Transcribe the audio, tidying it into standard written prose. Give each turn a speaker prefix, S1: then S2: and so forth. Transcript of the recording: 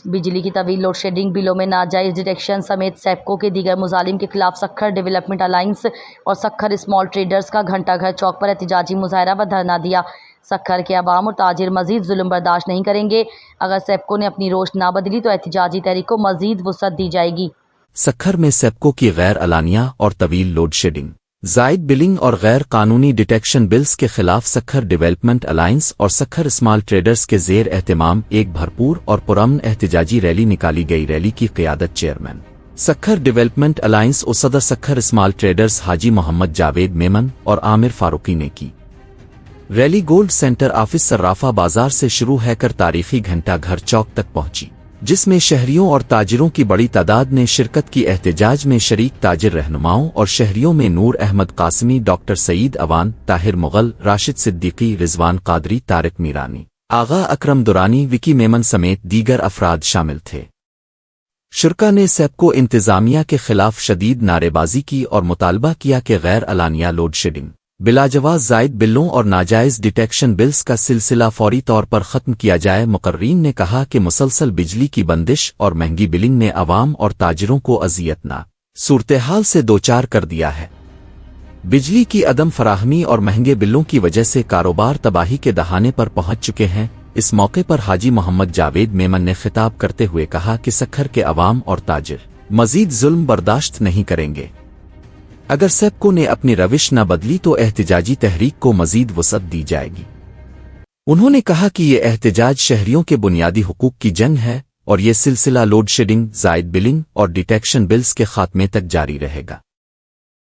S1: بجلی کی طویل لوڈ شیڈنگ، بلوں میں ناجائز ڈیٹیکشن سمیت سیپکو کے دیگر مظالم کے خلاف سکھر ڈیولپمنٹ الائنس اور سکھر اسمال ٹریڈرز کا گھنٹہ گھر چوک پر احتجاجی مظاہرہ و دھرنا دیا۔ سکھر کے عوام اور تاجر مزید ظلم برداشت نہیں کریں گے۔ اگر سیپکو نے اپنی روش نہ بدلی تو احتجاجی تحریک کو مزید وسعت دی جائے گی۔
S2: سکھر میں سیپکو کی غیر اعلانیہ اور طویل لوڈ شیڈنگ، زائد بلنگ اور غیر قانونی ڈیٹیکشن بلز کے خلاف سکھر ڈیولپمنٹ الائنس اور سکھر اسمال ٹریڈرز کے زیر اہتمام ایک بھرپور اور پرامن احتجاجی ریلی نکالی گئی۔ ریلی کی قیادت چیئرمین سکھر ڈیولپمنٹ الائنس اور صدر سکھر اسمال ٹریڈرز حاجی محمد جاوید میمن اور عامر فاروقی نے کی۔ ریلی گولڈ سینٹر آفس صرافہ بازار سے شروع ہے کر تاریخی گھنٹہ گھر چوک تک پہنچی، جس میں شہریوں اور تاجروں کی بڑی تعداد نے شرکت کی۔ احتجاج میں شریک تاجر رہنماؤں اور شہریوں میں نور احمد قاسمی، ڈاکٹر سعید اوان، طاہر مغل، راشد صدیقی، رضوان قادری، طارق میرانی، آغا اکرم دورانی، وکی میمن سمیت دیگر افراد شامل تھے۔ شرکا نے سیپکو انتظامیہ کے خلاف شدید نعرے بازی کی اور مطالبہ کیا کہ غیر اعلانیہ لوڈ شیڈنگ، بلاجواز زائد بلوں اور ناجائز ڈیٹیکشن بلز کا سلسلہ فوری طور پر ختم کیا جائے۔ مقررین نے کہا کہ مسلسل بجلی کی بندش اور مہنگی بلنگ نے عوام اور تاجروں کو اذیت ناک صورتحال سے دوچار کر دیا ہے۔ بجلی کی عدم فراہمی اور مہنگے بلوں کی وجہ سے کاروبار تباہی کے دہانے پر پہنچ چکے ہیں۔ اس موقع پر حاجی محمد جاوید میمن نے خطاب کرتے ہوئے کہا کہ سکھر کے عوام اور تاجر مزید ظلم برداشت نہیں کریں گے۔ اگر سیپکو نے اپنی روش نہ بدلی تو احتجاجی تحریک کو مزید وسعت دی جائے گی۔ انہوں نے کہا کہ یہ احتجاج شہریوں کے بنیادی حقوق کی جنگ ہے اور یہ سلسلہ لوڈ شیڈنگ، زائد بلنگ اور ڈیٹیکشن بلز کے خاتمے تک جاری رہے گا۔